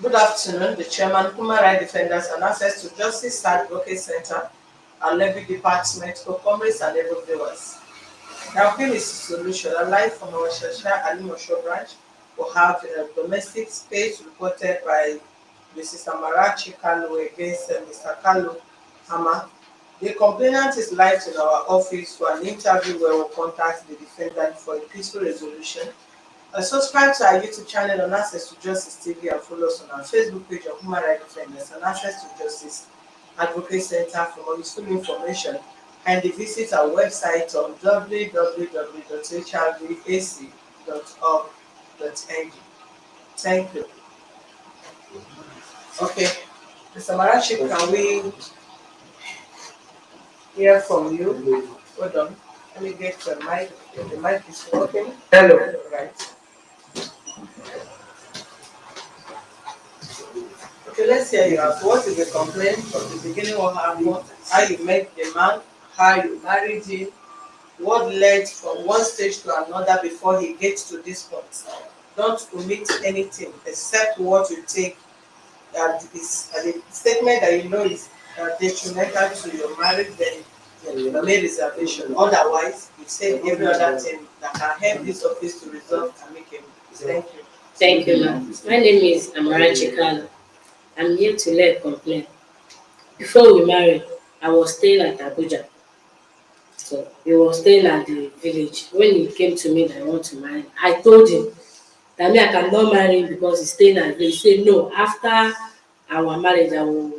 Good afternoon. The chairman, Human Rights Defenders and Access to Justice Advocate Center and Levy Department, co-comrades and able viewers. The appeal is a solution. Live from our Shasha Alimosho branch, we have a domestic space reported by Mrs. AMARACHI KALU against Mr. KALU AMAH. The complainant is live in our office for an interview where we'll contact the defendant for a peaceful resolution. Subscribe to our YouTube channel on Access to Justice TV and follow us on our Facebook page of Human Rights Defenders and Access to Justice Advocate Center for more useful information, and visit our website on www.hrvac.org.ng. Thank you. Okay, Mr. Marachi, can we hear from you? Hold on. Let me get the mic. The mic is working. Hello. Right. Okay, let's hear you out. What is the complaint from the beginning? What happened? How you met the man? How you married him? What led from one stage to another before he gets to this point? Don't omit anything except what you take that is a statement that you know is detrimental to your marriage. Then you make reservation. Otherwise, you say every other thing that can help this office to resolve and make it. Thank you. Thank you, ma'am. My name is AMARACHI KALU. I'm here to lay a complaint. Before we married, I was staying at Abuja. So he was staying at the village. When he came to me that I want to marry, I told him that me I cannot marry him because he's staying at the village. He said no, after our marriage I will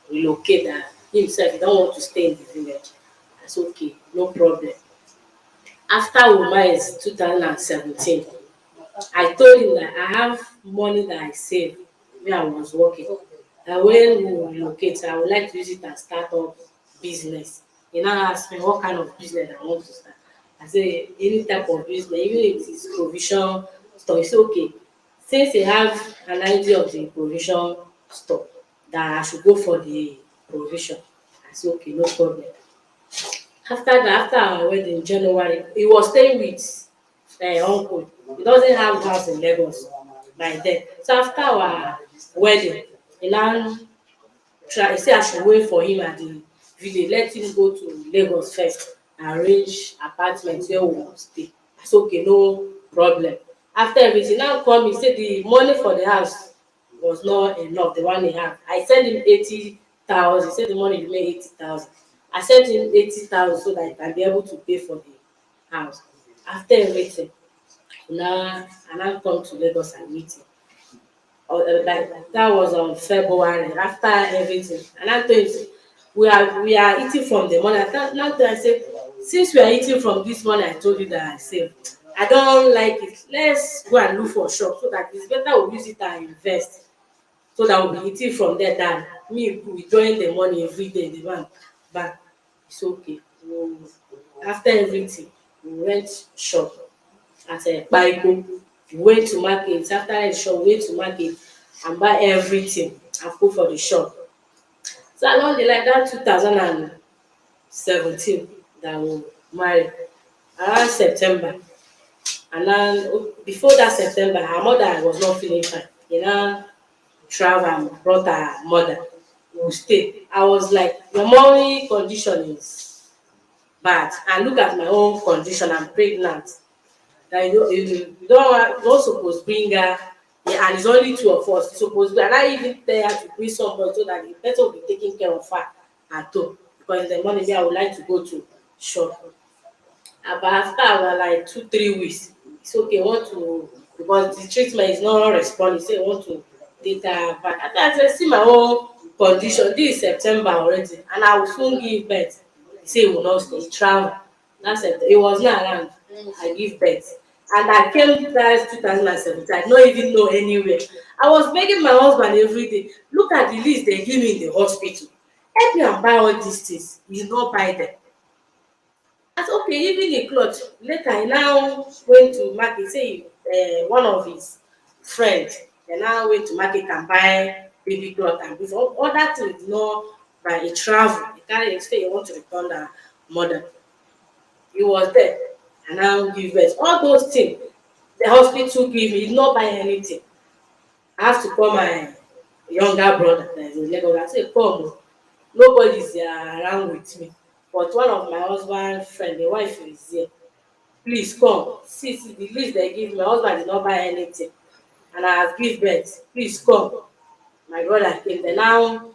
relocate. Himself, he don't want to stay in the village. I said okay, no problem. After we married 2017, I told him that I have money that I saved when I was working. And when we relocate, I would like to use it and start up business. He now asked me what kind of business I want to start. I said any type of business, even if it's provision store. He said okay. Since he have an idea of the provision store, that I should go for the provision. I said okay, no problem. After that, after our wedding in January, he was staying with uncle. He doesn't have house in Lagos by then. So after our wedding, he now try say I should wait for him at the village, let him go to Lagos first, arrange apartment where we will stay. I said okay, no problem. After everything, now come, he said the money for the house was not enough, the one he had. I sent him 80,000. He said the money remain 80,000. I sent him 80,000 so that he can be able to pay for the house. After everything, now I now come to Lagos and meet him. That was on February. After everything, and I told him we are eating from the money. Now I said, since we are eating from this money, I told you that I saved. I don't like it. Let's go and look for a shop so that it's better we use it and invest, so that we'll be eating from there than me withdrawing the money every day in the bank. But it's okay. After everything, we went shop at a Baiko. We went to market. After the shop, we went to market and buy everything and put for the shop. So along the line, that 2017 that we married, around September, and then before that September, her mother was not feeling fine. You know, travel and brought her mother. We stayed. I was like, your mommy condition is bad, and look at my own condition. I'm pregnant. That you don't suppose bring her, yeah, and it's only two of us. It's supposed to, and I even tell her to bring somebody so that the person will be taking care of her at home. Because in the morning, I would like to go to shop. But after about like 2-3 weeks, it's okay. Want to, because the treatment is not responding. Say want to take her back. I said, see my own condition. This is September already, and I will soon give birth. He say he will not stay. Travel. That's it. He was not around. I give birth. And I came that 2017. I don't even know anywhere. I was begging my husband every day. Look at the list they give me in the hospital. Help me and buy all these things. He not buy them. I said, okay, even the clothes. Later, I now went to market. Say one of his friends, they now went to market and buy baby clothes and before all that things not by a travel. He carry say he want to return the mother. He was there and now give birth. All those things. The hospital give me, he did not buy anything. I have to call my younger brother that is in Lagos. I say, come, oh, nobody is around with me. But one of my husband friend, the wife is here. Please come. See the list they give me. My husband did not buy anything. And I have give birth. Please come. My brother came. They now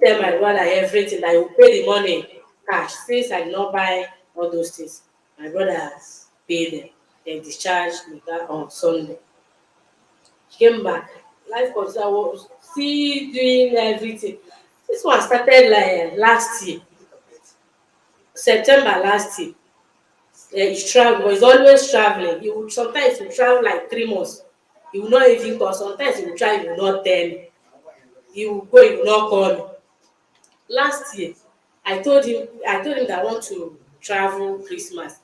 tell my brother everything that he will pay the money cash. Since I did not buy all those things, my brother has paid them. They discharged me that on Sunday. Came back. Life was I was still doing everything. This one started like last year, September last year. He's travel, but he's always traveling. He will sometimes he will travel like 3 months. He will not even call. Sometimes he will try, he will not tell me. He will go, he will not call me. Last year, I told him that I want to travel Christmas.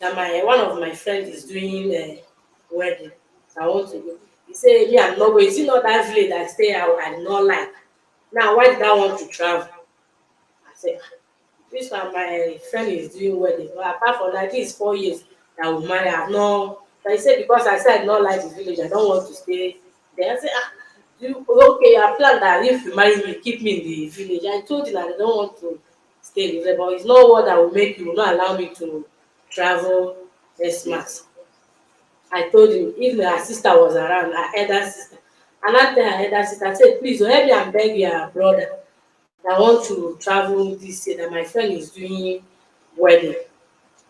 That my one of my friends is doing a wedding. So I want to go. He said, me, I'm not going. Is it not that village I stay I did not like? Now, why did I want to travel? I said, this one my friend is doing wedding. But apart from that, this is 4 years that we marry. I have no. But he said, because I said I don't like the village, I don't want to stay there. I said, okay, I plan that if you marry me, keep me in the village. I told him that I don't want to stay in the village, but it's not what that will make you will not allow me to travel Christmas. I told him if my sister was around, her elder sister, and I tell her elder sister, I said, please don't help me and beg your brother. I want to travel this year that my friend is doing wedding.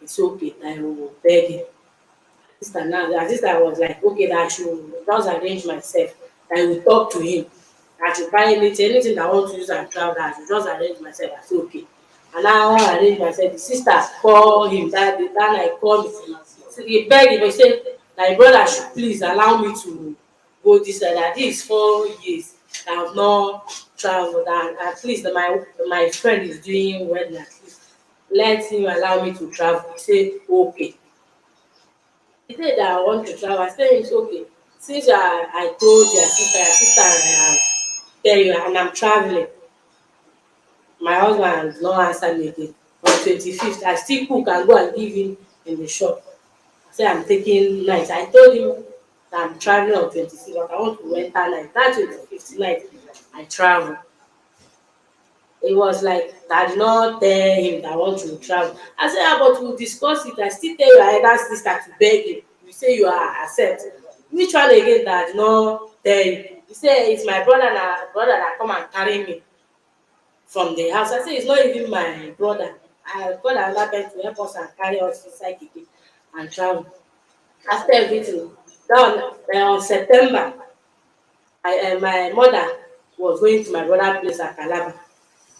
It's okay, I will beg him. Sister now, the sister was like, okay, that I should just arrange myself. That I will talk to him. I should buy anything that I want to use and travel. That I should just arrange myself. I said, okay. And now I arrange myself. The sister called him that night. Called me. So he begged him. He said, my brother should please allow me to go this and that. This is 4 years. I have not traveled. And at least my friend is doing wedding. At least let him allow me to travel. He said, okay. He said that I want to travel. I said it's okay. Since I told your sister I have tell you and I'm traveling, my husband has not answered me again. On 25th, I still cook and go and give him in the shop. I said I'm taking night. I told him that I'm traveling on 26th, but I want to enter night. That 25th night, I travel. It was like I did not tell him that I want to travel. I said, but we'll discuss it. I still tell your elder sister to beg him. You say you are accept. Which one again that I did not tell you? He said it's my brother that come and carry me from the house. I said it's not even my brother. I got another person to help us and carry us inside the gate and travel. After everything, then on September, my mother was going to my brother place at Calabar.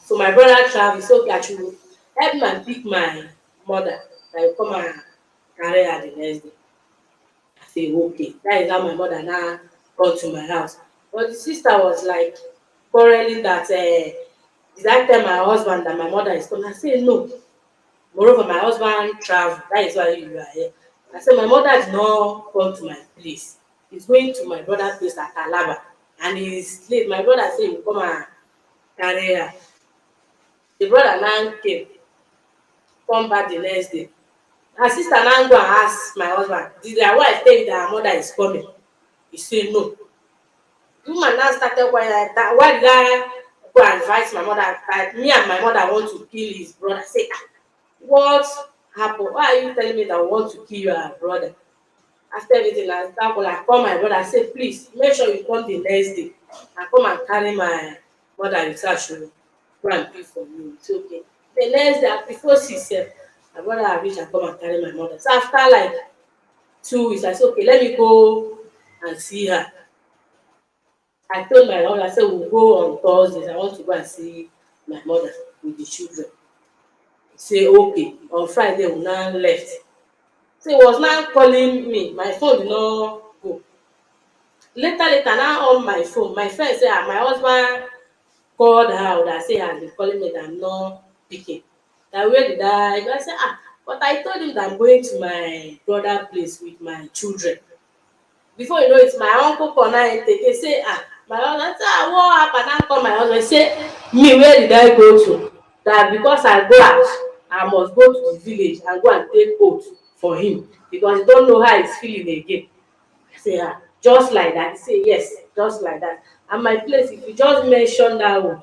So my brother travel, so okay, I should help me and pick my mother. I will come and carry her the next day. I say okay. That is how my mother now got to my house. But the sister was like quarreling that did I tell my husband that my mother is coming? I say no. Moreover, my husband travel. That is why you are here. I said my mother did not come to my place. He's going to my brother's place at Calabar. And he's late. My brother said he will come and carry her. The brother now came, come back the next day. Her sister now go and ask my husband, did their wife tell you that her mother is coming? He say no. The woman now started why that why did I go and advise my mother that me and my mother want to kill his brother? Say what happened? Why are you telling me that we want to kill your brother? After everything, I call my brother. I say, please make sure you come the next day and come and carry my mother with her. She will go and pay for you. It's okay. The next day, before 6, my brother I reach and come and carry my mother. So after like 2 weeks, I said, okay, let me go and see her. I told my mother, I said, we'll go on Thursdays. I want to go and see my mother with the children. He say, okay. On Friday, we now left. So he was now calling me. My phone did not go. Later, now on my phone, my friend say, my husband called her that say he has been calling me that I'm not picking. That where did I say, but I told him that I'm going to my brother place with my children. Before you know it, my uncle call now and take it, say, my husband say, what happened? Now call my husband, say, me, where did I go to? That because I go out, I must go to the village and go and take oath for him because he don't know how he's feeling again. say, ah, just like that. He say, yes, just like that. And my place, if you just mention that word,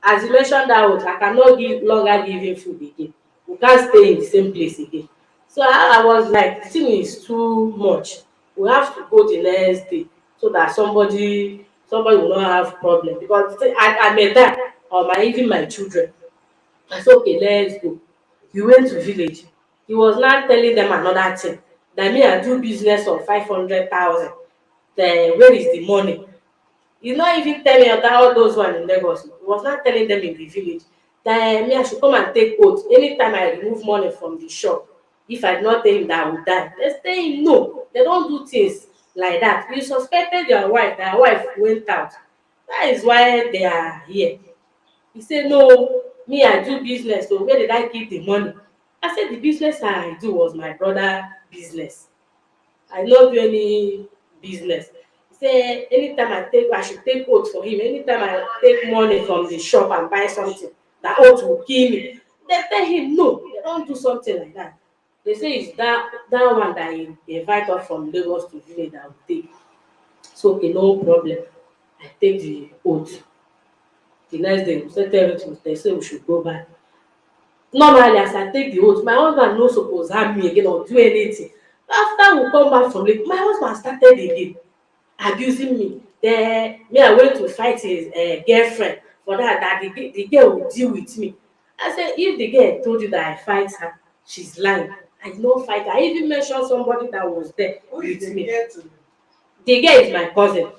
as you mention that word, I cannot longer give him food again. We can't stay in the same place again. So I was like, the thing is too much. We have to go the next day so that somebody will not have problem, because the thing, I may die, or my even my children. I said, okay, let's go. We went to village. He was now telling them another thing, that me I do business of 500,000. Then where is the money? He's not even telling me all those one in Lagos. He was not telling them in the village that me I should come and take oath anytime I remove money from the shop. If I did not tell him that I would die, they say no, they don't do things like that. You suspected your wife, their wife went out. That is why they are here. He said, no, me I do business, so where did I keep the money? I said the business I do was my brother business. I no do any business. He say anytime I should take oath for him. Anytime I take money from the shop and buy something, that oath will kill me. They tell him no, they don't do something like that. They say it's that one that he invite us from Lagos to village that will take. So okay, no problem. I take the oath. The next day we settle everything. They say we should go back. Normally as I take the oath, my husband no suppose harm me again or do anything. After we come back from Lagos, my husband started again abusing me. Then me I went to fight his girlfriend for that the girl will deal with me. I say if the girl told you that I fight her, she's lying. I did not fight her. I even mention somebody that was there Who is with the me. girl to you? The girl is my cousin.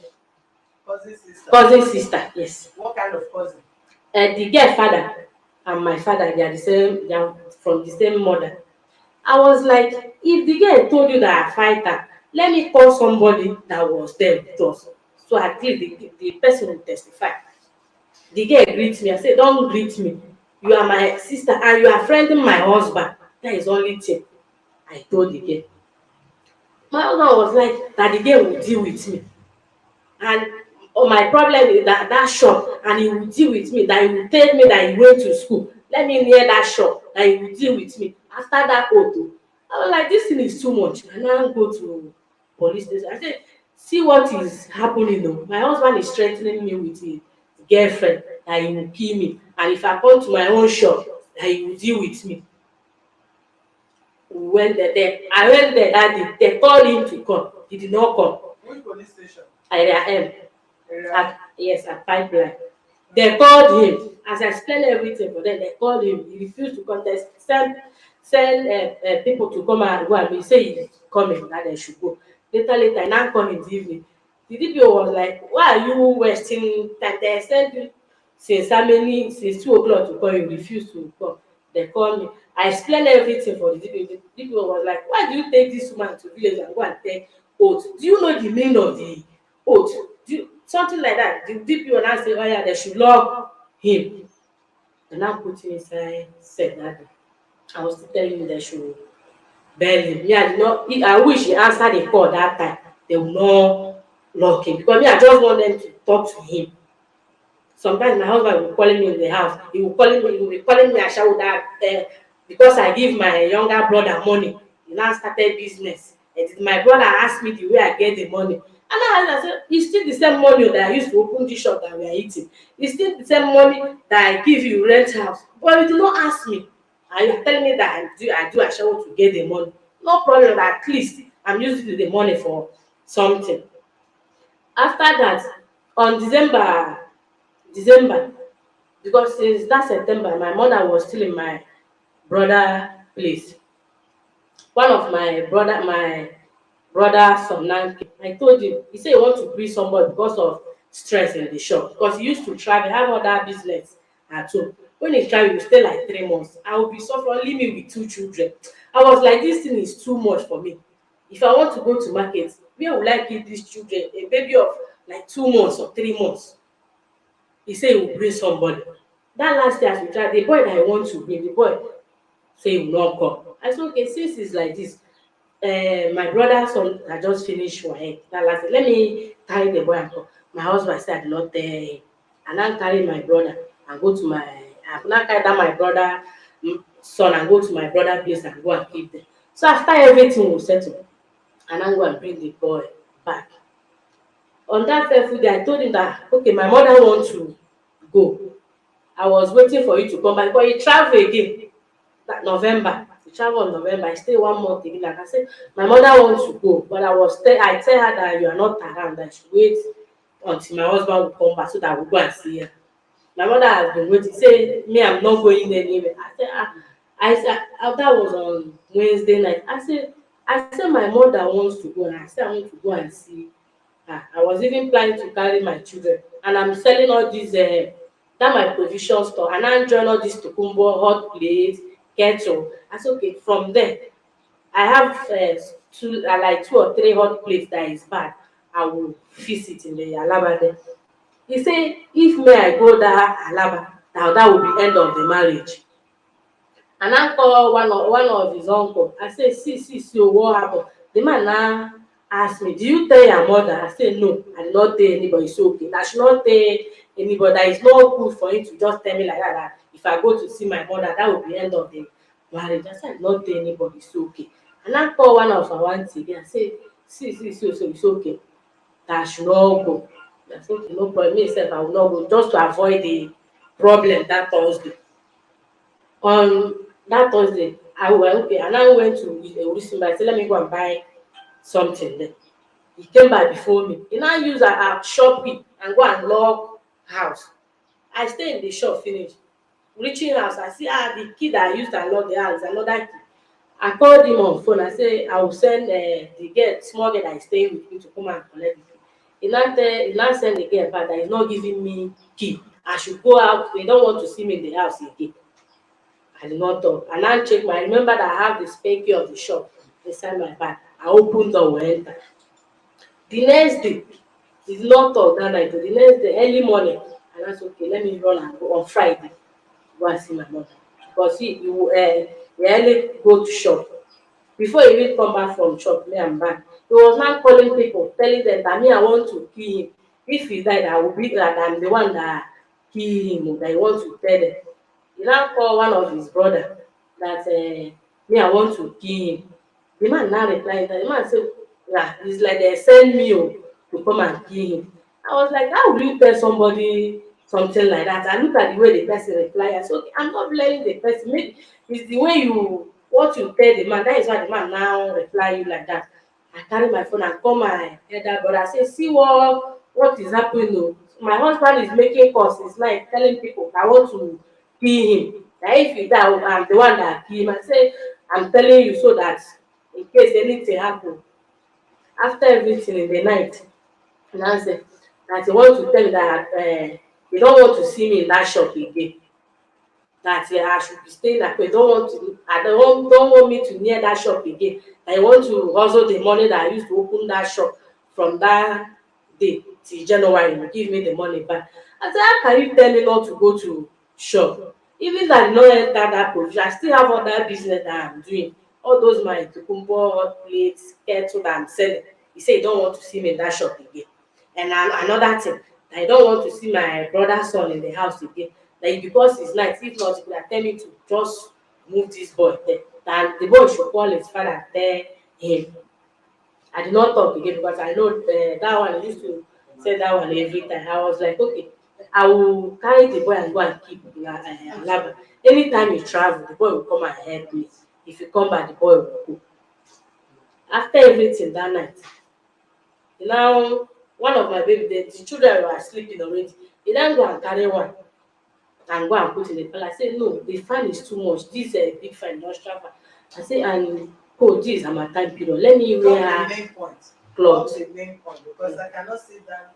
Cousin sister? Cousin sister, yes. What kind of cousin? The girl father and my father, they are the same, they are from the same mother. I was like, if the girl told you that I fight her, let me call somebody that was there with us. So at least the person will testify. The girl greet me. I said, don't greet me. You are my sister and you are friending my husband. That is only thing I told the girl. My husband was like, that the girl will deal with me. And my problem is that shop, and he will deal with me, that he will tell me that he went to school, let me near that shop, that he will deal with me after that auto. I was like, this thing is too much. I now go to police station. I said, see what is happening though. My husband is threatening me with his girlfriend that he will kill me, and if I come to my own shop that he will deal with me. We went there. I went there that day. They called him to come. He did not come. Which police station? Area M. Area? Yes, at pipeline. They called him. As I explained everything for them, they called him. He refused to contest. Send people to come and go and he say he's coming, that they should go. Later, he now come in the evening. The DPO was like, why are you wasting time? They sent you since how many, since 2 o'clock to call you, refuse to come. They called me. I explained everything for the DPO. The DPO was like, why do you take this woman to village and go and take oath? Do you know the meaning of the oath? Something like that. The DPO now say, oh yeah, they should lock him. And now put him inside said that day. I was still telling you they should bury him. Me, I did not, I wish he answered the call that time. They will not lock him. Because me, I just want them to talk to him. Sometimes my husband will be calling me in the house. He will be calling me Ashawo that because I give my younger brother money. He now started business. And my brother asked me the way I get the money. And I said, it's still the same money that I used to open this shop that we are eating. It's still the same money that I give you rent house. But you do not ask me. And you are telling me that I do Ashawo to get the money. No problem, at least I'm using the money for something. After that, on December, because since that September, my mother was still in my brother place. One of my brother son now came. I told him, he said he want to bring somebody because of stress in the shop. Because he used to travel, have other business at home. When he travel, he stay like 3 months. I will be suffering, leave me with 2 children. I was like, this thing is too much for me. If I want to go to market, where would I give these children a baby of like 2 months or 3 months? He said he will bring somebody. That last year as we tried, the boy that I want to bring, the boy say he will not come. I said, okay, since it's like this, my brother son had just finished work. That last year, let me carry the boy and come. My husband said I did not tell him. I now carry my brother and go to I now carry down my brother son and go to my brother place and go and keep them. So after everything was settled, and I go and bring the boy back. On that fateful day, I told him that okay, my mother want to go. I was waiting for you to come back, but he travel again. That November, he travel on November. I stay 1 month again. Like I said, my mother wants to go, but I tell her that you are not around. That she wait until my husband will come back so that we we'll go and see her. My mother has been waiting. Say me, I'm not going anywhere. I said, that was on Wednesday night. I said my mother wants to go, and I said I want to go and see her. I was even planning to carry my children, and I'm selling all these that my provision store, and I join all this tokumbo, hot plate, kettle. I said okay. From there, I have like 2 or 3 hot plates that is bad. I will fix it in the Alaba there. He say if may I go that Alaba, that will be end of the marriage. And I call one of his uncle. I say see oh, what happen? The man now ask me, do you tell your mother? I say no, I did not tell anybody. So okay, I should not tell anybody. That is not good for you to just tell me like that, that if I go to see my mother, that will be end of the marriage. I said I did not tell anybody. So okay. And I call one of our auntie again. I say so it's okay. That I should not go. I said okay, no problem. Me sef I will not go just to avoid the problem that Thursday. On that Thursday, I went okay, and I went to Urisimba. I said, let me go and buy something there. He came by before me. He now use a Shopee and go and lock house. I stay in the shop finish. Reaching house, I see the key that I used to unlock the house, another key. I called him on phone. I say I will send the girl, small girl that is staying with me to come and collect the key. He now send the girl back that he's not giving me key. I should go out. They don't want to see me in the house again. I did not talk. I now check my, I remember that I have the spare key of the shop inside my bag. I open door, we enter. The next day, it's not talk that night. The next day, early morning, and I said, okay, let me run and go on Friday, go and see my mother. Because he early go to shop. Before he even come back from shop, me and back. He was now calling people, telling them that me, I want to kill him. If he died, I will be that I'm the one that kill him, that he want to tell them. He now call one of his brother that me I want to kill him. The man now reply that the man say yeah, it's like they send me to come and kill him. I was like, how would you tell somebody something like that? I look at the way the person reply. I said, okay, I'm not blaming the person. Maybe it's the way you what you tell the man. That is why the man now reply you like that. I carry my phone and call my elder brother. I say, see what is happening. Oh. My husband is making calls. It's like telling people I want to kill him. That if you die, I'm the one that kill him. I say, I'm telling you so that in case anything happen, after everything in the night, and I say that he want to tell me that he don't want to see me in that shop again. That I should be staying at home. Don't want me to near that shop again. That I want to hustle the money that I used to open that shop from that day till January. You give me the money back. I said, how can you tell me not to go to shop? Even that I no enter that position, I still have other business that I'm doing. All those my tukumbo, hot plates, kettle that I'm selling. He said he don't want to see me in that shop again. And another thing, I don't want to see my brother's son in the house again. Like because it's night, if not, he could have tell me to just move this boy there. That the boy should call his father and tell him. I did not talk again because I know that one I used to say that one every time. I was like, okay, I will carry the boy and go and keep Laba. Anytime you travel, the boy will come and help me. If you come back, the boy will go. After everything that night, now one of my baby, the children were sleeping already. He then go and carry one and go and put in the palace. I say no, the fan is too much. This big fan, industrial fan. I say and oh, this is my time period. Let me wear the main point. clothes. The main point because I cannot sit down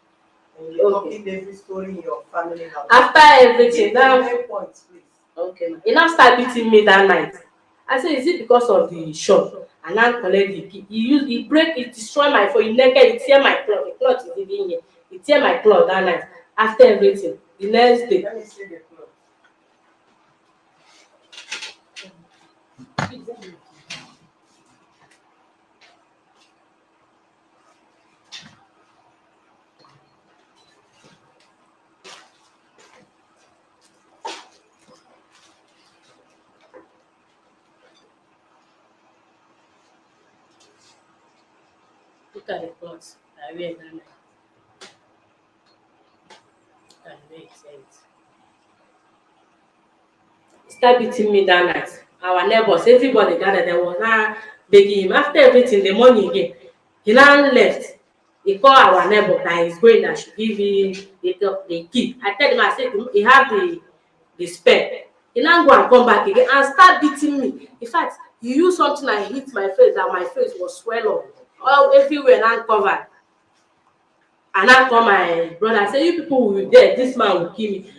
and you're talking every story in your family house. After everything, now the main point, please. Okay, he now start beating me that night. I say, is it because of the shop? And now collect the key. He break, he destroy my phone, he naked, he tear my cloth. The cloth is even here. He tear my cloth that night. After everything, the next day. Let me see the cloth. Look at the clothes I wear that night. Look at the way it ends. He started beating me that night. Our neighbors, everybody gathered, they was now begging him. After everything, the money again, he now left. He called our neighbor that he's going, that should give him the key. I tell him, I said, he have the spare. He now go and come back again and start beating me. In fact, he used something and hit my face, that my face was swell up. All everywhere now covered. And I call my brother, I say, you people will be there, this man will kill me.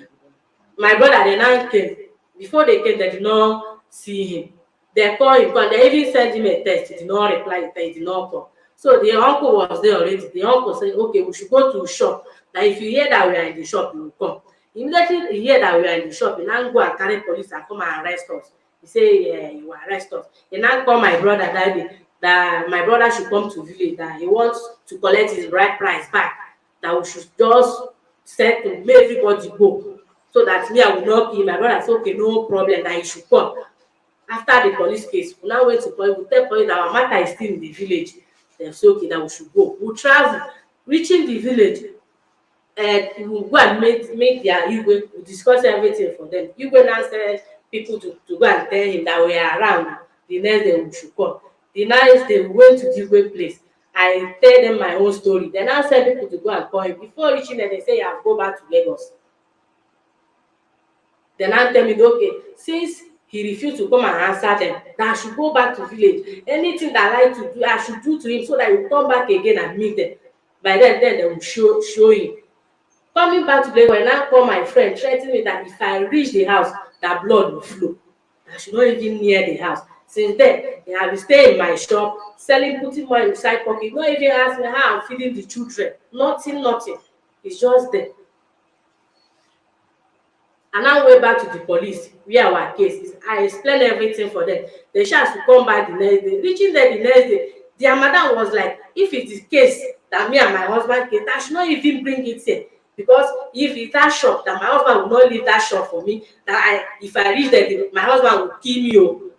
My brother, they now came. Before they came, they did not see him. They called him, and they even sent him a text. He did not reply, the text did not come. So the uncle was there already. The uncle said, okay, we should go to shop. That if you hear that we are in the shop, you will come. Immediately he hear that we are in the shop, he now go and carry police and come and arrest us. He say, yeah, you will arrest us. He now call my brother that day, that my brother should come to village, that he wants to collect his bride price back, that we should just settle, make everybody go, so that me, I will not kill. My brother say, okay, no problem, that he should come. After the police case, we now went to police, we tell police that our matter is still in the village. They say, okay, that we should go. We travel, reaching the village, and we will go and make their Igwe, we discuss everything for them. Igwe now send people to go and tell him that we are around. The next day we should come. The next day we went to the Igwe place. I tell them my own story. They now send people to go and call him. Before reaching there, they say, you have to go back to Lagos. They now tell me, okay, since he refused to come and answer them, that I should go back to village. Anything that I like to do, I should do to him, so that he will come back again and meet them. By then they will show him. Coming back to Lagos, I now call my friend, threatening me that if I reach the house, that blood will flow. I should not even near the house. Since then, they have been staying in my shop, selling, putting money inside pocket, not even ask me how I'm feeding the children. Nothing. It's just there. And now went back to the police where our case is. I explained everything for them. They shall to come back the next day. Reaching there the next day, their madam was like, if it is case that me and my husband case, I should not even bring it here. Because if it's that shop, that my husband will not leave that shop for me, that if I reach there, my husband will kill me. Oh,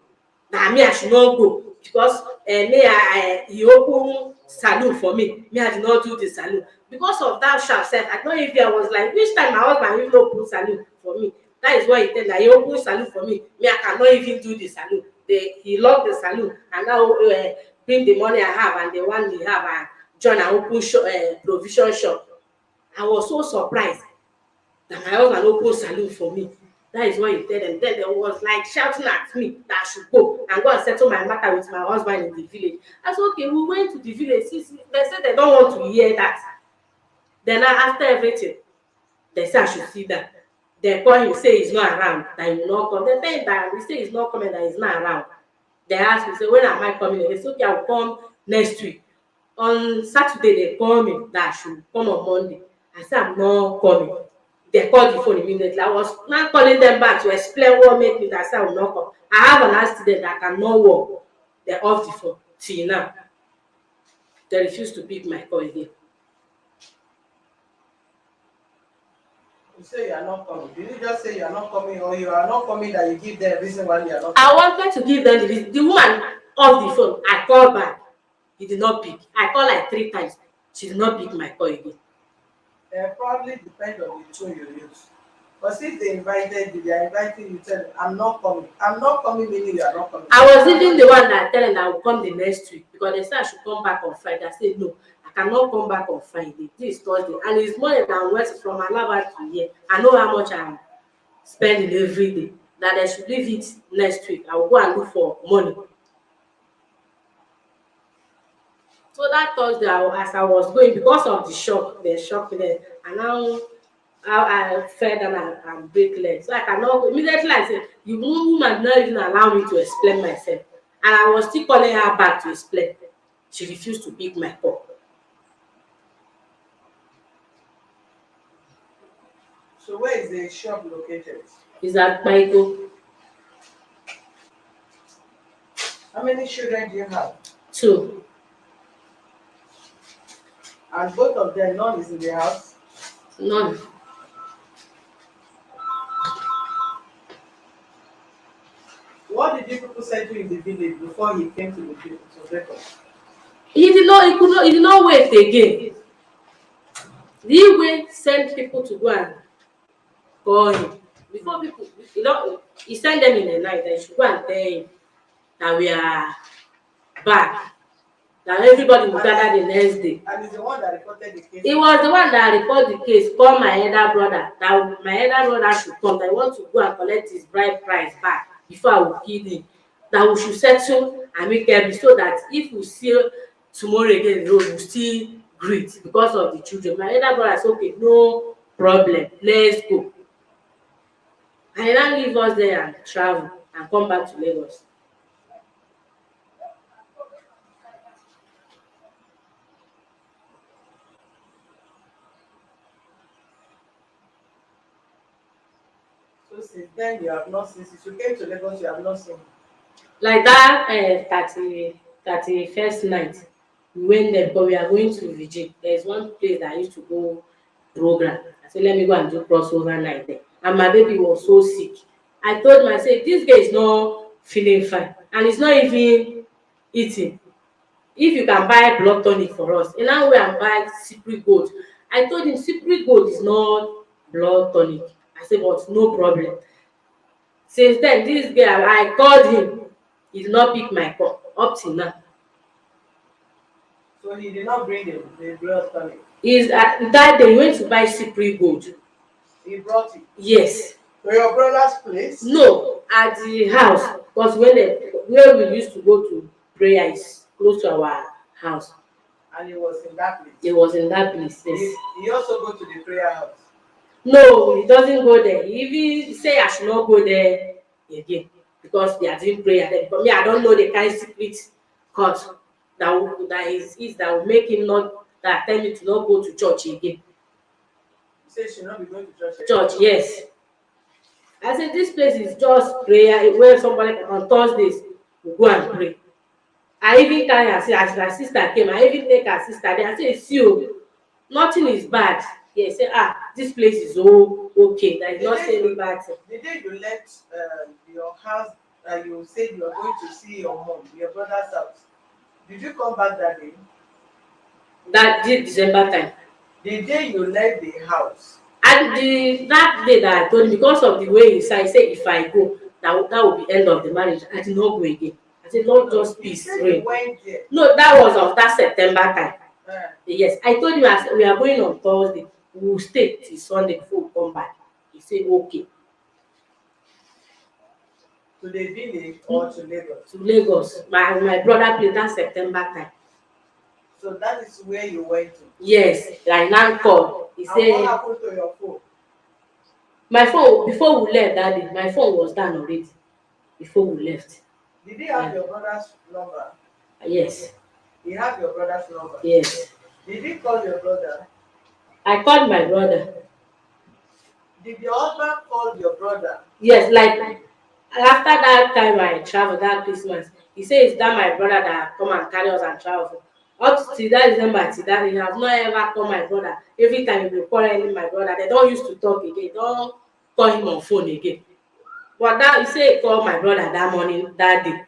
that me, I should not go. Because he open saloon for me. Me, I did not do the saloon. Because of that sharp self, I don't even, I was like, which time my husband even open saloon for me? That is why he tell that he open saloon for me. Me, I cannot even do the saloon. He locked the saloon and now bring the money I have and the one he have and join and open provision shop. I was so surprised that my husband open saloon for me. That is why he tell them. Then they was like shouting at me that I should go and go and settle my matter with my husband in the village. I said, okay, we went to the village. They said they don't want to hear that. Then after everything, they say I should see that. They call him, say he's not around, that he will not come. They tell him that we say he's not coming, that he's not around. They ask me, say, when am I coming? They say, okay, I will come next week. On Saturday, they call me that I should come on Monday. I said, I'm not coming. They called the phone immediately. I was not calling them back to explain what made me that I said I will not come. I have an accident that I cannot walk. They're off the phone till now. They refuse to pick my call again. You say you are not coming. Did you just say you are not coming, or you are not coming that you give them a reason why you are not coming? I wanted to give them the reason. The woman off the phone, I called back. He did not pick. I called like 3 times. She did not pick my call again. Probably depend on the tone you use. But if they invited you, they are inviting you, tell them, I'm not coming. I'm not coming, meaning you are not coming. I was even the one that tell them that I will come the next week, because they said I should come back on Friday. I said no, I cannot come back on Friday. This is Thursday, and it's more than west from Alaba to here. I know how much I'm spending every day. That I should leave it next week. I will go and look for money. So that Thursday, as I was going, because of the shock there, and now I fell down and break legs. So I cannot immediately. I said, the woman did not even allow me to explain myself, and I was still calling her back to explain. She refused to pick my call. So where is the shop located? It's at Baiko. How many children do you have? 2. And both of them, none is in the house? None. What did you people say to in the village before he came to the village? He did He did not wait again. The Igwe sent people to go and call him. Before people, he sent them in the night that he should go and tell him that we are back. That everybody will gather the next day. And he's the one that reported the case. He was the one that reported the case, called my elder brother, that my elder brother should come, that I want to go and collect his bride price back before I will kill him. That we should settle amicably so that if we see tomorrow again, we will still greet because of the children. My elder brother said, okay, no problem, let's go. And he now leave us there and travel and come back to Lagos. So since then you have not seen, since you came to Lagos, you have not seen him. Like that 31st night, we went there, but we are going to Vigil. There's one place that I used to go program. I said, let me go and do crossover night there. And my baby was so sick. I told myself, this guy is not feeling fine. And he's not even eating. If you can buy blood tonic for us, and now we and buy secret gold. I told him secret gold is not blood tonic. I said, but no problem. Since then, this girl, I called him. He did not pick my call up till now. So he did not bring the blood tonic. That day he went to buy secret gold. He brought it. Yes. To your brother's place? No, at the house. Because where we used to go to prayer is close to our house. And he was in that place. He was in that place. Yes. He also go to the prayer house. No, he doesn't go there. He even say I should not go there again because they are doing prayer there. For me, I don't know the kind of secret court that will make him not, that tell me to not go to church again. You say she should not be going to church again? Church, yes. I said this place is just prayer where somebody on Thursdays will go and pray. I even carry her, as my sister came, I even take her sister there. I say, see you, nothing is bad. Yeah, say, this place is okay. There is not any bad thing. The day you left your house, you said you were going to see your mom, your brother's house. Did you come back that day? That December time. The day you left the house. And that day that I told him, because of the way he said, if I go, that will be end of the marriage. I did not go again. I said, Lord, just peace reign. No, that was of that September time. Yes, I told him, I said, we are going on Thursday. We will stay till Sunday before we come back. He said, okay. To the village or to Lagos? To Lagos. My brother played that September time. So that is where you went to? Yes, I now called. He said, what happened to your phone? My phone, before we left that day, my phone was down already. Before we left. Did he have your brother's number? Yes. He had your brother's number? Yes. Did he call your brother? I called my brother. Did your husband call your brother? Yes, like after that time I traveled that Christmas, he said it's that my brother that come and carry us and travel. Up to that December, till that he has not ever called my brother. Every time he will call my brother, they don't used to talk again. Don't call him on phone again. But that he say he called my brother that morning, that day.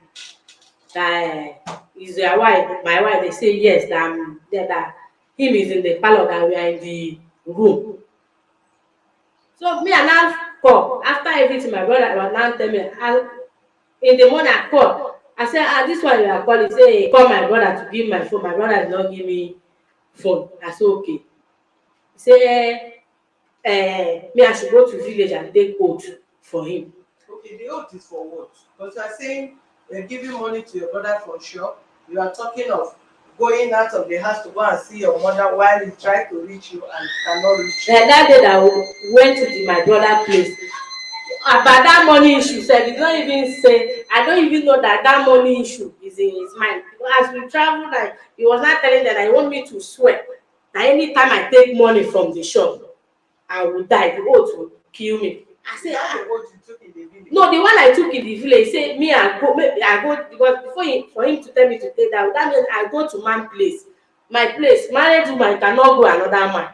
That is your wife, my wife. They say yes, that him is in the parlor, that we are in the room. So me and now call after everything. My brother was now tell me. In the morning I call. I say, this one you are calling. Say, call my brother to give my phone. My brother did not give me phone. I say okay. He say, me I should go to village and take oath for him. Okay, the oath is for what? Because you are saying you're giving money to your brother for sure. You are talking of going out of the house to go and see your mother while he tried to reach you and cannot reach you. That day that we went to my brother place, about that money issue sef, he don't even say, I don't even know that money issue is in his mind. As we travel, like he was not telling that I want me to swear that anytime I take money from the shop, I will die. The oath will kill me. I say, the oath you took in the village? No, the one I took in the village, say me I go because for him to tell me to take that means I go to my place, married woman cannot go another man.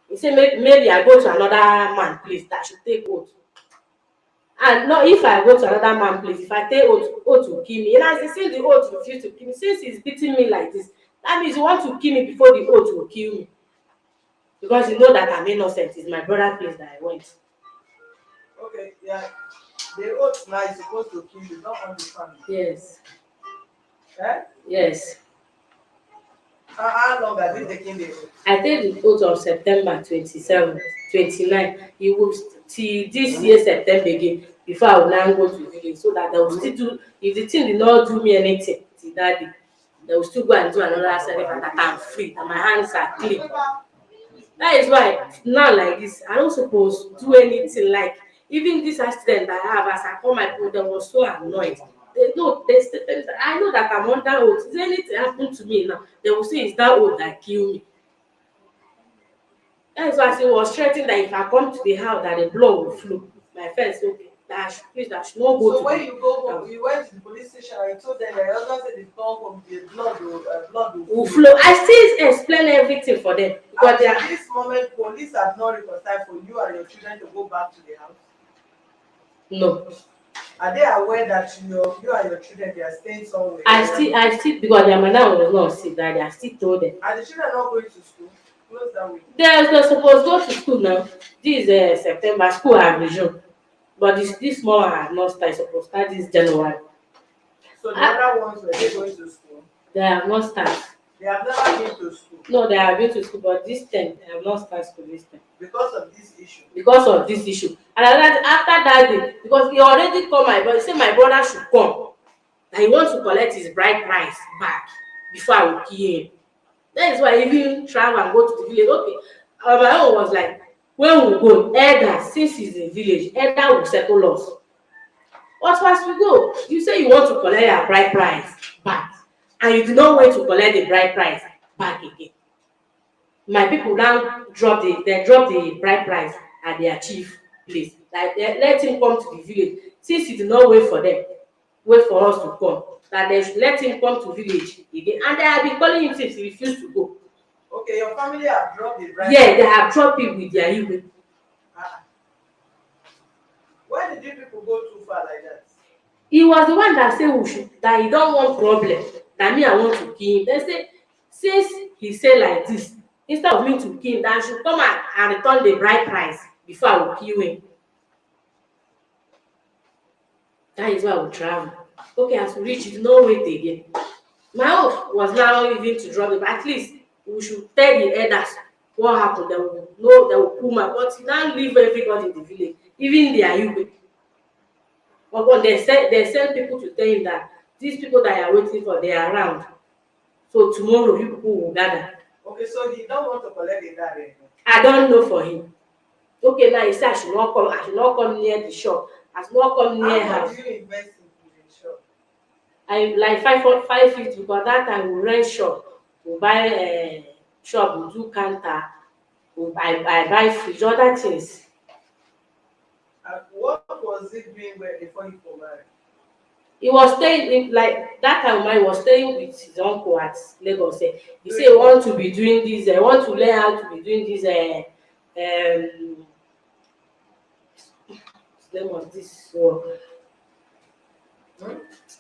He say maybe I go to another man place that should take oath. And not if I go to another man place, if I take oath will kill me. And as he say the oath refuse to kill me, since he's beating me like this, that means he want to kill me before the oath will kill me. Because you know that I'm innocent. It's my brother's place that I went. Okay, yeah. The oath now is supposed to kill you, not on the family. Yes. Eh? Yes. How long have you taken the oath? I take the oath on September 27, 29. You will till this year September again before I will now go to village, so that they will still do, if the thing did not do me anything till that day, they will still go and do another ceremony that I'm free and my hands are clean. That is why now like this, I don't suppose do anything. Like even this accident I have, as I call my people, they were so annoyed. They know they say, I know that I'm under oath. If anything happen to me now, they will say it's that oath that kill me. That is why he was threatening that if I come to the house that the blood will flow. My friend said, okay, that I should, please, that I should not go So to when the you go home, house. you went to the police station and you told them that your husband said if you come home, the blood will Will flow. flow. I still explain everything for them. But they At are, this moment, police have not reconciled for you and your children to go back to the house. no. Are they aware that you and your children they are staying somewhere? I still because their mother was not sick that I still told them. Are the children not going to school? Close that window. They're supposed to go to school now. This September, school have resumed. But this small one has not started, supposed to start this January. So the other ones were they going to school? They have not started. They have never been to school. No, they have been to school, but this time they have not started school this time. Because of this issue. Because of this issue. And after that day, because he already called my brother, he said my brother should come. And he wants to collect his bride price back before I will kill him. That is why I even travel and go to the village. Okay. My own was like, when we go, elder, since he's in village, elder will settle us. But once we go, you say you want to collect your bride price back, and you do not want to collect the bride price back again. My people now drop the bride price at their chief place. Like they let him come to the village. Since he did not wait for them, wait for us to come, that they should let him come to village again. And they have been calling him since he refused to go. Okay, your family have dropped the bride. Yeah, they have dropped him with their evil. Why did you people go too far like that? He was the one that said we should, that he don't want problem, that me I want to kill him. They say since he say like this, instead of me to kill him, that I should come and return the bride price before I will kill him. That is why we travel. Okay, as we reach, it no wait again. My hope was now even to drop it, but at least we should tell the elders what happened. They will know, they will pull my, but he don't leave everybody in the village, even the Ayube. But when they send people to tell him that these people that are waiting for, they are around. So tomorrow you people will gather. Okay, so he don't want to collect the dowry. I don't know for him. Okay, now he said I should not come near the shop. I should not come near How house. much do you invest in the shop? I like 550 because that time we rent shop, we buy shop, we do counter, I buy fridge, other things. And what was he doing before he got married? He was staying like that time when he was staying with his uncle at Lagos. He say he want to be doing this, want to learn how to be doing this name of this one.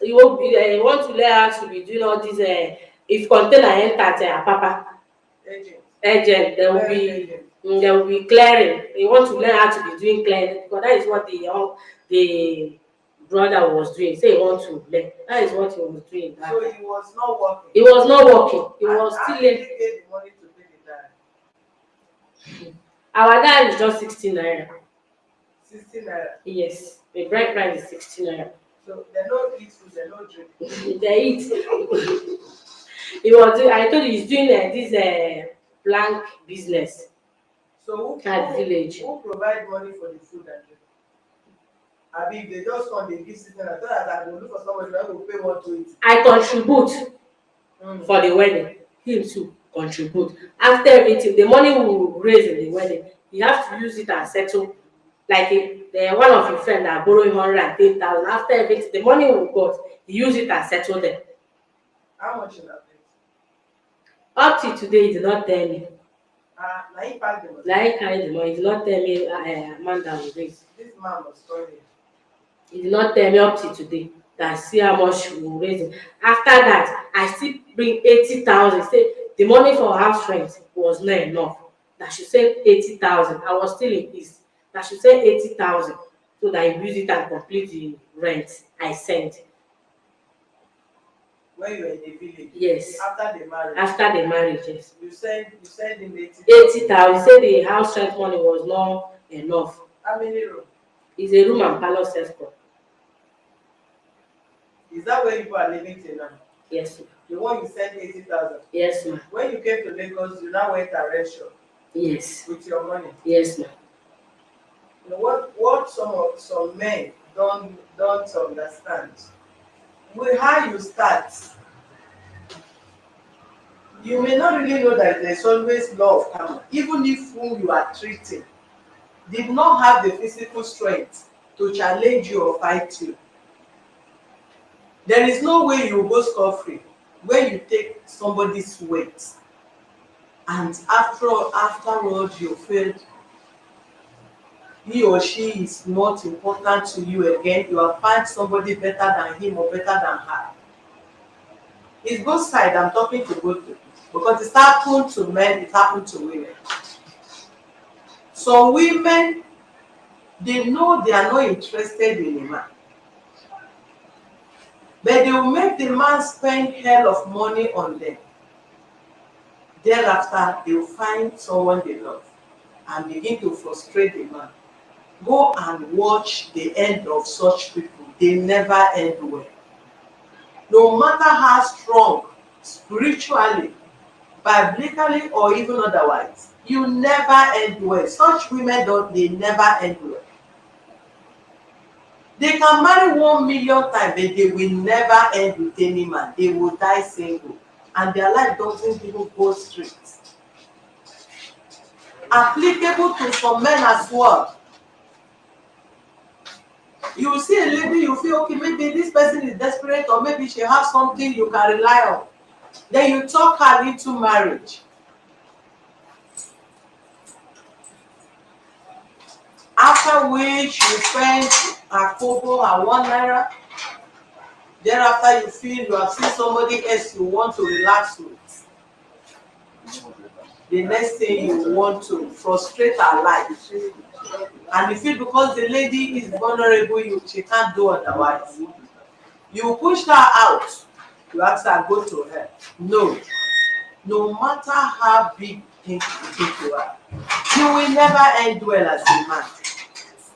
He want to learn how to be doing all this if container enter at Papa agent, there will be clearing. He want to learn how to be doing clearing because that is what the brother was doing. Say he want to learn. That is what he was doing. So he was not working. He was not working. He was still did he get the money to pay the dad? Our dad is just 16 naira. 16 naira. Yes, the bride price is 16 naira. So they don't eat food, they don't drink. They eat. I told you he's doing this blank business. So village. Who provide money for the food and drink? I mean, they just come, they give 16 naira. I thought that I will look for somebody that will pay more to it. I contribute for the wedding. Him too contribute. After everything, the money we will raise in the wedding, you have to use it and settle. Like one of your friends that borrowing 110,000. After everything, the money we got, you use it and settle them. How much in that? Up till today, he did not tell me. Now he packed the money. Now he carried the money. He did not tell me Amanda will raise. This man was calling. He did not tell me up till today that see how much we will raise it. After that, I still bring 80,000. Say the money for house rent was not enough. That she said 80,000. I was still in peace. That she said 80,000 so that I use it and complete the rent I sent. When you were in the village? Yes. After the marriage? After the marriage, yes. You send him 80,000? 80,000. He said the house rent money was not enough. How many rooms? It's a room and parlour self-con. Is that where you are living till now? Yes, ma'am. The one you sent 80,000? Yes, ma'am. When you came to Lagos, you now went to rent shop? Yes. With your money? Yes, ma'am. You know, what some men don't understand. With how you start, you may not really know that there's always law of karma. Even if whom you are treating did not have the physical strength to challenge you or fight you, there is no way you go scot-free when you take somebody's weight and afterwards you feel he or she is not important to you again. You have found somebody better than him or better than her. It's both sides. I'm talking to both people because it happened to men, it happened to women. Some women, they know they are not interested in a man, but they will make the man spend hell of money on them. Thereafter, they will find someone they love and begin to frustrate the man. Go and watch the end of such people. They never end well. No matter how strong spiritually, biblically, or even otherwise, you never end well. Such women they never end well. They can marry 1,000,000 times, but they will never end with any man. They will die single, and their life doesn't even go straight. Applicable to some men as well. You will see a lady, you feel okay, maybe this person is desperate, or maybe she has something you can rely on. Then you talk her into marriage. After which you spend a kobo or 1 naira. Thereafter you feel you have seen somebody else you want to relax with. The next thing you want to frustrate her life. And you feel because the lady is vulnerable, she can't do otherwise. You push her out. You ask her, go to her. No. No matter how big things you think you are, you will never end well as a man.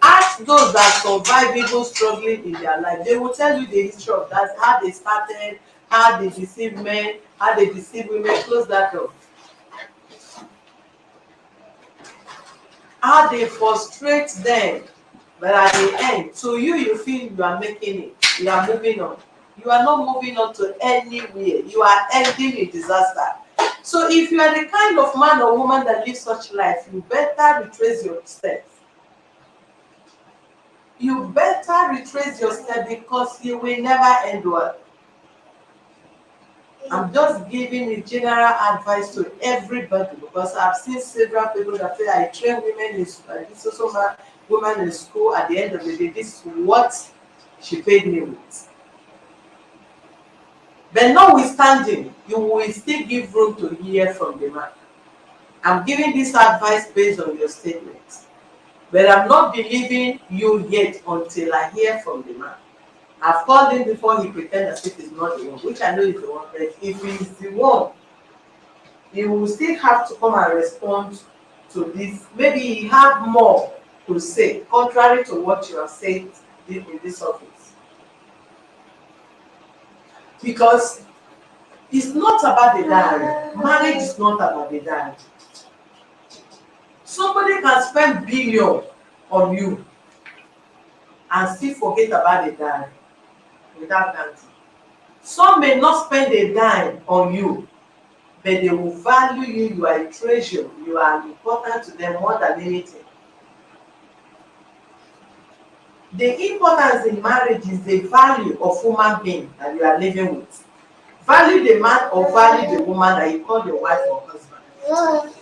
Ask those that survive even struggling in their life. They will tell you the history of that, how they started, how they deceive men, how they deceive women. Close that door. How they frustrate them, but at the end, to you, you feel you are making it, you are moving on. You are not moving on to anywhere. You are ending in disaster. So if you are the kind of man or woman that lives such life, you better retrace your steps. You better retrace your steps because you will never end well. I'm just giving a general advice to everybody because I've seen several people that say I train women in school. This is also woman in school. At the end of the day, this is what she paid me with. But notwithstanding, you will still give room to hear from the man. I'm giving this advice based on your statement. But I'm not believing you yet until I hear from the man. I've called him before, he pretends as if he's not the one, which I know is the one. But if he's the one, he will still have to come and respond to this. Maybe he have more to say, contrary to what you have said in this office. Because it's not about the diary. Marriage is not about the diary. Somebody can spend billion on you and still forget about the diary without counting. Some may not spend a dime on you, but they will value you. You are a treasure. You are important to them more than anything. The importance in marriage is the value of human being that you are living with. Value the man or value the woman that you call your wife or husband.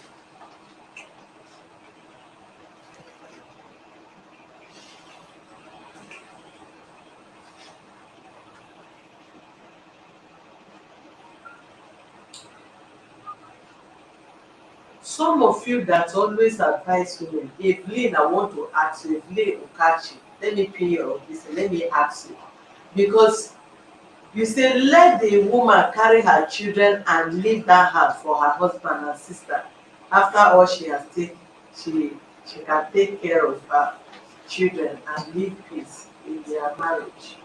Some of you that always advise women, Evelyn, I want to ask you, Evelyn Okachi, let me pay your visit, let me ask you. Because you say let the woman carry her children and leave that house for her husband and sister. After all she has taken, she can take care of her children and live peace in their marriage.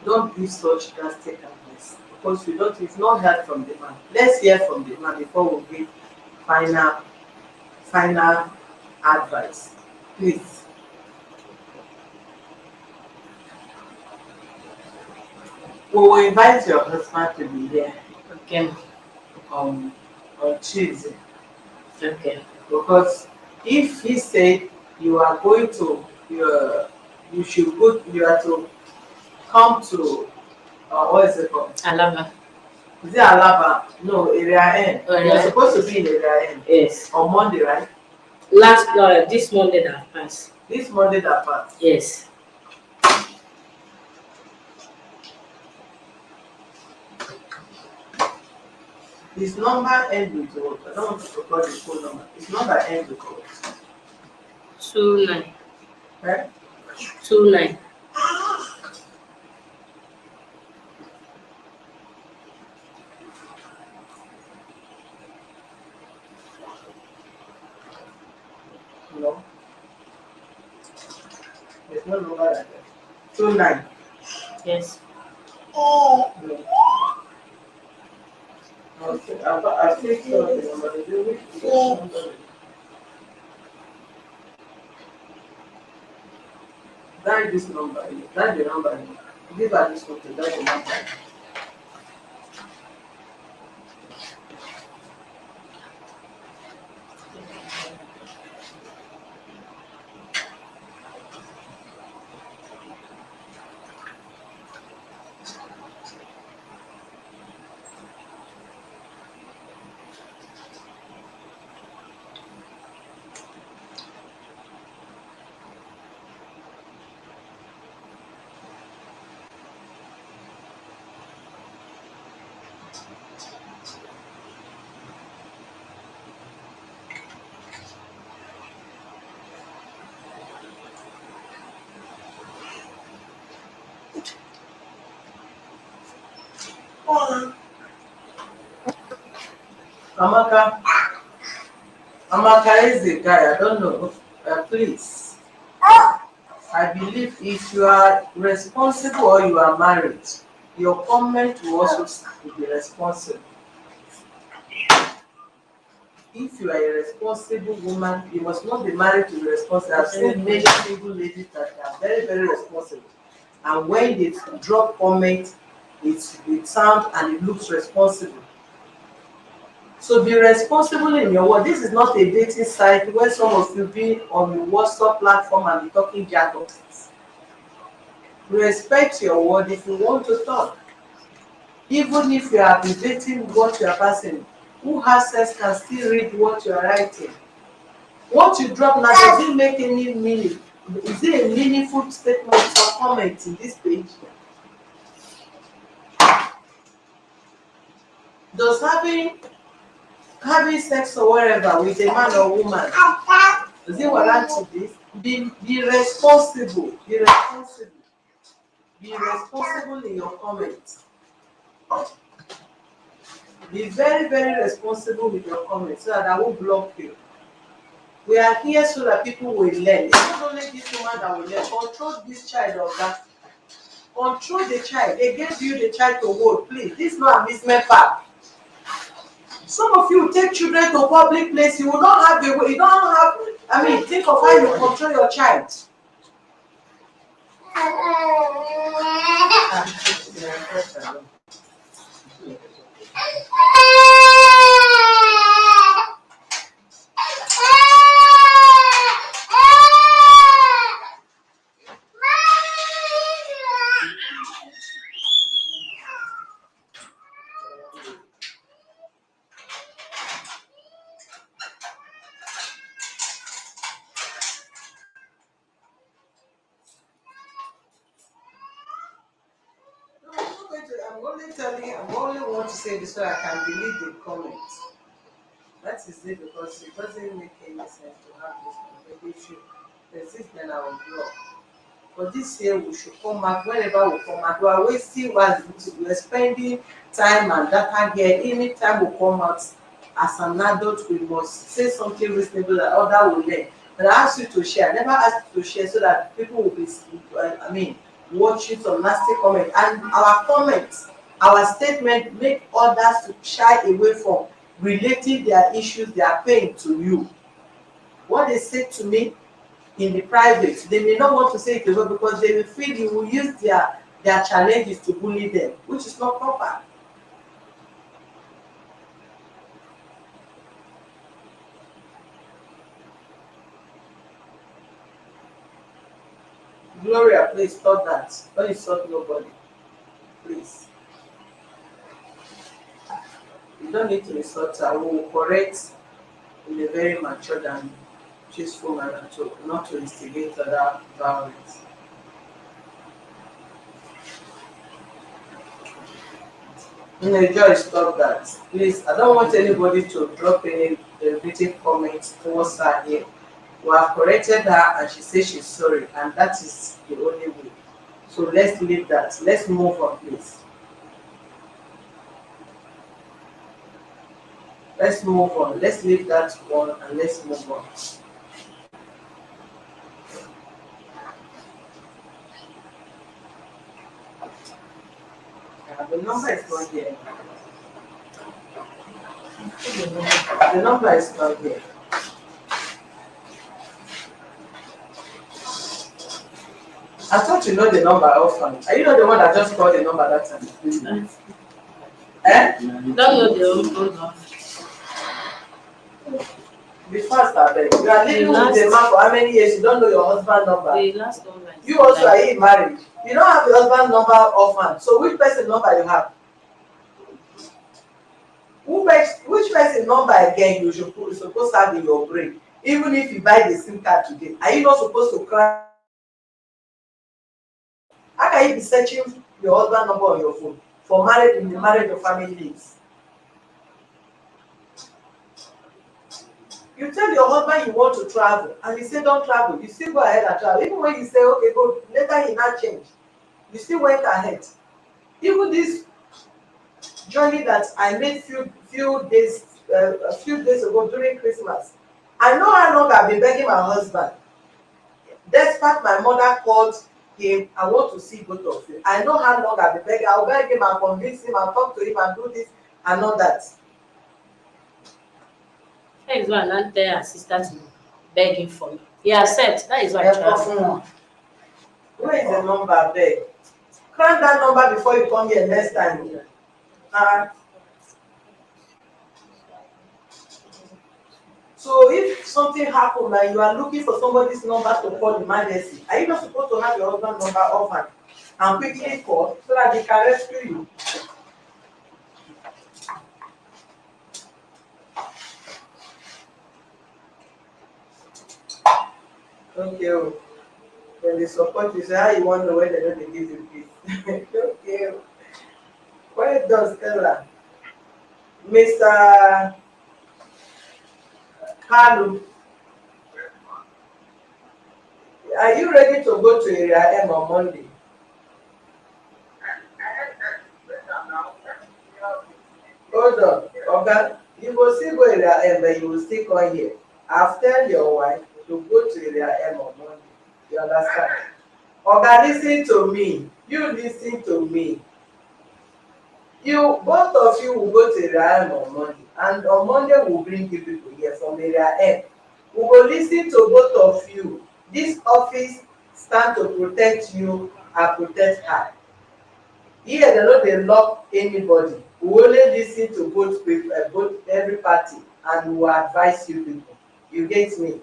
Don't give such drastic advice because you don't. It's not heard from the man. Let's hear from the man before we give final final advice. Please. We will invite your husband to be here Okay. on on Tuesday Okay. because if he said you are going to you should go you are to come to what is it called? Alaba. Is it Alaba? No, area N. Oh, You're yeah. supposed to be in area N Yes. on Monday, right? Last this Monday that passed. This Monday that passed. Yes. His number ends with what? I don't want to record his phone number. His number ends with what? 29. Right? 29. No, there's no number like that. 29. Yes. No. Okay, I'll take the number. Dial this number. Dial the number. Give her this one to dial the number. Amaka. Amaka is the guy. I don't know. Please. I believe if you are responsible or you are married, your comment will also be responsible. If you are a responsible woman, you must not be married to be responsible. I've seen many single ladies that are very, very responsible. And when they drop comment, it sounds and it looks responsible. So be responsible in your word. This is not a dating site where some of you be on the WhatsApp platform and be talking jargons. Respect your word if you want to talk. Even if you are debating what you are passing, who has sense can still read what you are writing. What you drop now, does it make any meaning? Is it a meaningful statement or comment in this page? Does having sex or whatever with a man or woman, does it warrant to this? Be responsible. Be responsible. Be responsible in your comments. Be very, very responsible with your comments so that I won't block you. We are here so that people will learn. It's not only this woman that will learn. Control this child or that. Control the child. They gave you the child to hold. Please, this is not amusement park. Some of you take children to public place. You will not have the way. You don't have. I mean, think of how you control your child. I'm only want to say this so I can delete the comment. That is it, because it doesn't make any sense to have this one. Maybe if you persist, then I will block. But this year we should come back whenever we come back. We are wasting while we are spending time and data here. Anytime we come out as an adult, we must say something reasonable that other will learn. And I ask you to share. I never ask you to share so that people will be, I mean, watching some nasty comment. And our comments, our statement make others to shy away from relating their issues, their pain to you. What they say to me in the private, they may not want to say it to you because they will feel you will use their challenges to bully them, which is not proper. Gloria, please stop that. Don't insult nobody, please. You don't need to insult her. We will correct in a very matured and peaceful manner, to not to instigate other violence. Joy, stop that. Please, I don't want anybody to drop any written comments towards her here. We have corrected her and she says she's sorry, and that is the only way. So let's leave that. Let's move on, please. Let's move on. Let's leave that one and let's move on. The number is not here. The number is not here. I thought you know the number often. Are you not the one that just called the number that time? Eh? Don't know the number. Be fast, abeg. You are living with a man for how many years? You don't know your husband number. The last number. You also are you married? You don't have your husband number offhand. So which person number you have? Which person number again you supposed to have in your brain? Even if you buy the SIM card today, are you not supposed to cry? How can you be searching your husband number on your phone for marriage in the marriage or family lives? You tell your husband you want to travel and he say don't travel, you still go ahead and travel. Even when you say okay go, later he not change, you still went ahead. Even this journey that I made a few days ago during Christmas, I know how long I've been begging my husband. Despite my mother called him, I want to see both of you. I know how long I've been begging. I'll beg him and convince him and talk to him and do this and all that. That is why I now tell her sister to beg him for me. He accepts. That is why I travel. Where is the number, beg? Crank that number before you come here next time. So if something happen and you are looking for somebody's number to call emergency, are you not supposed to have your husband number offhand and quickly call so that they can rescue you? Okay. When they support you, say how you want to know when they don't give you peace. Okay. Well done, Stella. Mr. KALU, are you ready to go to Area M on Monday? Hold on, okay? You will still go Area M, but you will still come here. I've tell your wife to go to Area M on Monday. You understand? Okay, listen to me. You listen to me. Both of you will go to Area M on Monday, and on Monday we'll bring you people here from Area M. We will listen to both of you. This office stand to protect you and protect her. Here they no dey lock anybody. We only listen to both every party, and we will advise you people. You get me?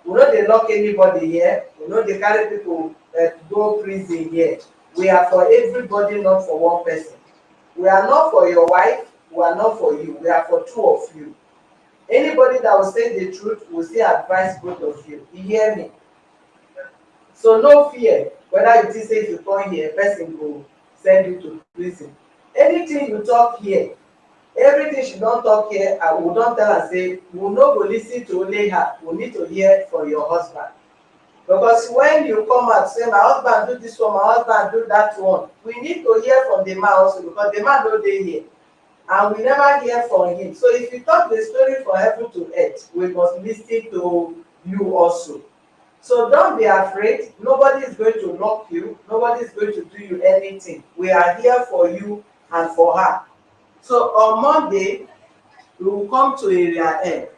We no dey lock anybody here. We no dey carry people go prison here. We are for everybody, not for one person. We are not for your wife, we are not for you, we are for two of you. Anybody that will say the truth will say advise both of you. You hear me? So no fear, whether you think say if you come here, person go send you to prison. anything you talk here, everything she don talk here, I will don tell her say we no go lis ten to only her, we need to hear from your husband. Because when you come out say my husband do this one, my husband do that one, we need to hear from the man also, because the man no dey here and we never hear from him. So if you talk the story from heaven to earth, we must lis ten to you also. So don't be afraid. Nobody is going to lock you. Nobody is going to do you anything. We are here for you and for her. So on Monday, we will come to area F.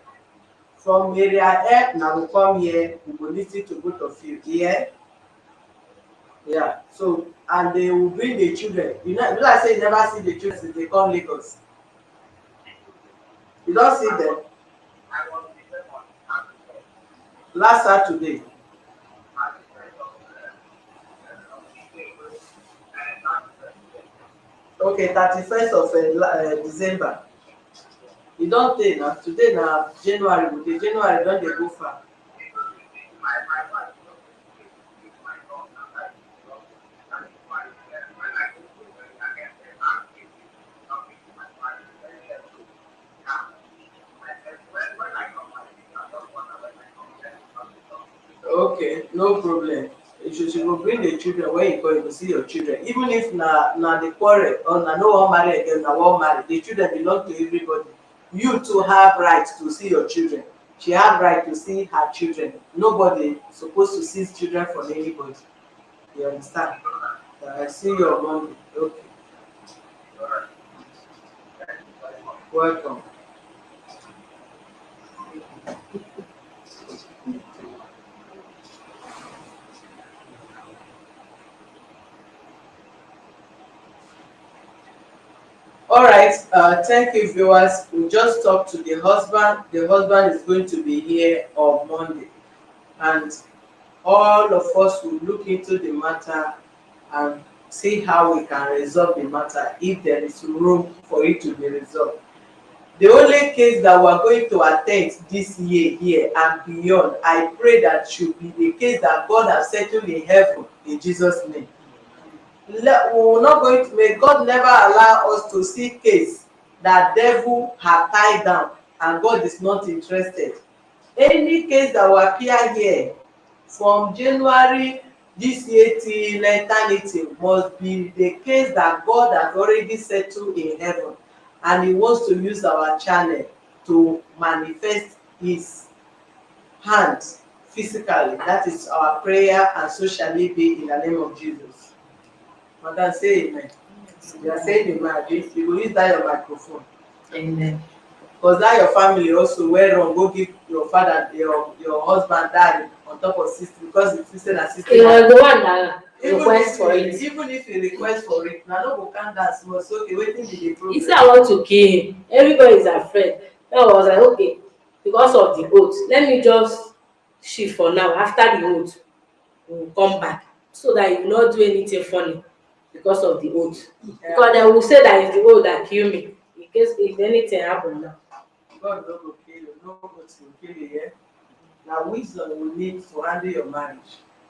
From area F, now we come here, we will lis ten to both of you. Yeah. So, and they will bring the children. You know, like say you never see the children since they come Lagos. You don't see them. Last Saturday. Okay, 31st of December. You don tey na, today na January, with the January don dey go far. Okay, no problem. You go bring the children. When you go, you go see your children. Even if na the quarrel or na no wan marry again, na wan marry, the children belong to everybody. You too have right to see your children. She have right to see her children. Nobody supposed to see children from anybody. You understand? I see you on Monday. Okay. Welcome. All right, thank you, viewers. We just talked to the husband. The husband is going to be here on Monday, and all of us will look into the matter and see how we can resolve the matter if there is room for it to be resolved. The only case that we are going to attend this year here and beyond, I pray that should be the case that God has settled in heaven in Jesus' name. We will not going to, may God never allow us to see case that devil have tied down and God is not interested. Any case that will appear here from January this year till eternity must be the case that God has already settled in heaven, and he wants to use our channel to manifest his hand physically. That is our prayer, and so shall it be in the name of Jesus. Madam, say amen. You are saying amen. You will use that your microphone. Amen. Because that your family also went wrong, go give your father, your husband died on top of sister, because the sister and sister. He was the one that request for it. Even if he request for it, now no go calm down small. So okay, waiting be the problem. He said I want to kill him. Everybody is afraid. Then I was like, okay, because of the oath, let me just shift for now. After the oath, we will come back so that you will not do anything funny because of the oath. Yeah. Because they will say that it's the oath that kill me. In case if anything happen now. God no go kill you, no go kill you, yeah? Now wisdom we need to handle your marriage.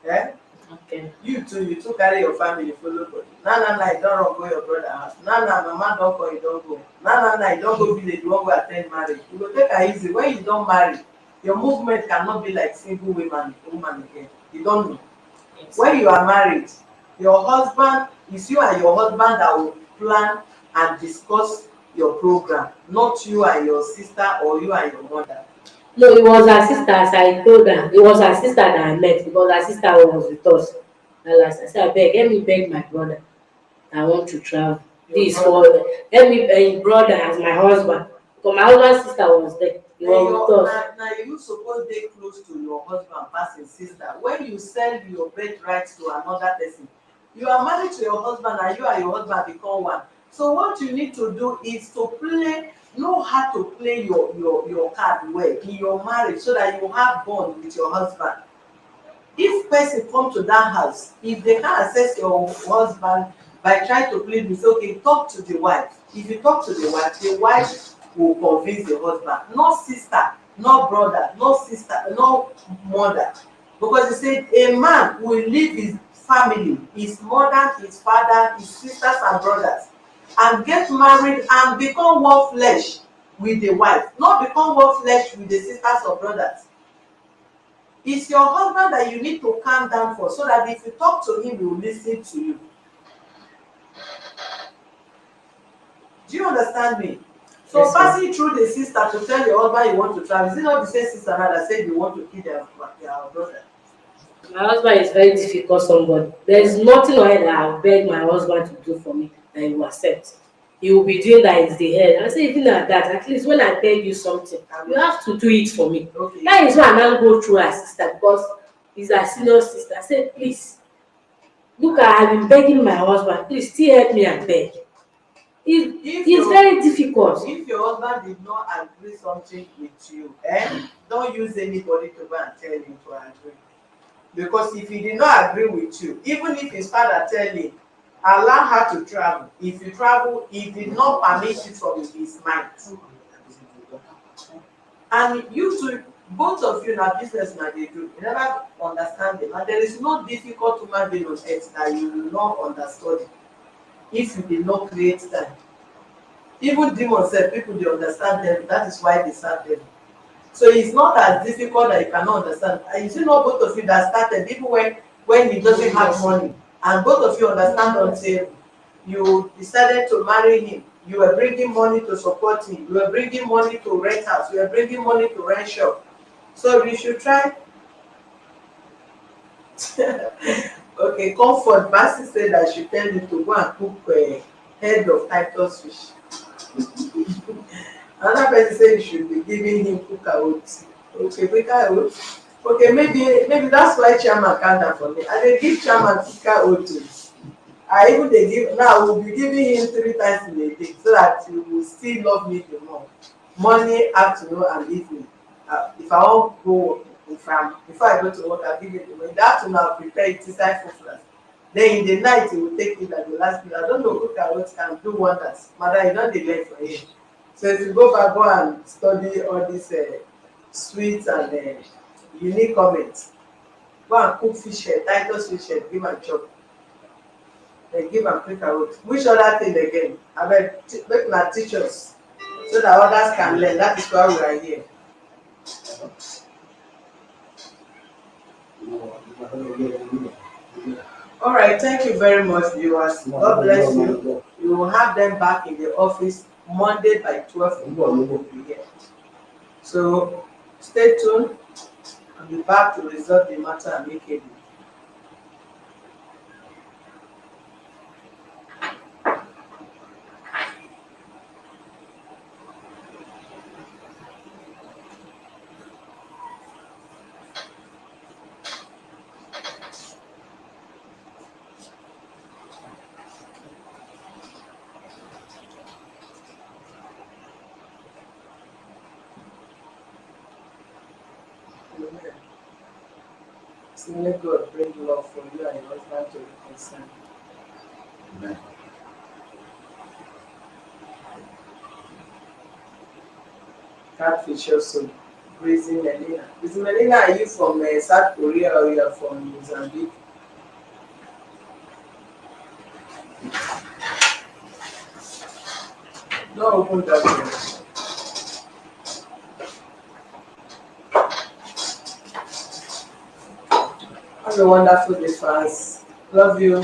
Yeah? Okay. You too carry your family follow body. Nah, you don't run go your brother house. Nah, mama don't call, you don't go. Nah, you don't go village, you won't go attend marriage. You go take it easy. When you don't marry, your movement cannot be like single woman again. You don't know. Yes. When you are married, your husband, it's you and your husband that will plan and discuss your program, not you and your sister or you and your mother. No, it was her sister, as I told her. It was her sister that I met because her sister was with us. And I said, let me beg my brother. I want to travel. This for let me beg brother as my husband. Because my husband's sister was there. He was with us. Now you suppose be close to your husband pass his sister. When you sell your birthright to another person, you are married to your husband and you and your husband become one. So what you need to do is to know how to play your card well in your marriage so that you have bond with your husband. If person come to that house, if they can access your husband by trying to plead with, okay, talk to the wife. If you talk to the wife will convince the husband, not sister, not brother, not sister, not mother. Because he said a man will leave his family, his mother, his father, his sisters and brothers, and get married and become one flesh with the wife, not become one flesh with the sisters or brothers. It's your husband that you need to calm down for, so that if you talk to him, he will listen to you. Do you understand me? So Yes, ma'am. passing through the sister to tell your husband you want to travel, is it not the same sister now that said you want to kill their brother? My husband is very difficult somebody. There is nothing on earth that I'll beg my husband to do for me that he will accept. He will be doing that is the head. I say even at that, at least when I beg you something, you have to do it for me. Okay. That is why I now go through her sister, because he's a senior sister. I said, please, look, I've been begging my husband, please still help me and beg. It's very difficult. If your husband did not agree something with you, don't use anybody to go and tell him to agree. Because if he did not agree with you, even if his father tell him, allow her to travel. If you travel, he did not permit it from his mind. And you two, both of you na businessman dey do, you never understand them. And there is no difficult human being on earth that you will not understand if you did not create time. Even demons sef, people dey understand them, that is why they serve them. So it's not as difficult that you cannot understand. And you see not both of you that started, even when he doesn't have money, and both of you understand until you decided to marry him. You were bringing money to support him, you were bringing money to rent house, you were bringing money to rent shop. So you should try. Okay, comfort Basi said I should tell you to go and cook head of Titus fish. Another person said you should be giving him kuka oats. Okay, kuka oats. Okay, maybe that's why chairman calm down for me. I dey give chairman kuka oats. I even dey give now. We'll be giving him 3 times in a day, so that he will still love me the more. Morning, afternoon, and evening. If I won't go, before I go to work, I'll give it to him. In the afternoon, I'll prepare it inside food first. Then in the night, he will take it at the last meal. I don't know kuka oats can do wonders. Mother, you don't dey learn for him. So if you go back, go and study all these sweets and unique comments. Go and cook fish head, Titus fish head, give am chop. Then give am quick out. Which other thing again? Abeg, make una teach us so that others can learn. That is why we are here. All right, thank you very much, viewers. God bless you. You will have them back in the office Monday by 12 o'clock. So stay tuned. I'll be back to resolve the matter amicably. May God bring love for you and your husband to reconcile. Amen. Catfish also. Breezy Melina. Breezy Melina, are you from South Korea or you are from Mozambique? Don't open that door. Have a wonderful day, fans. Love you.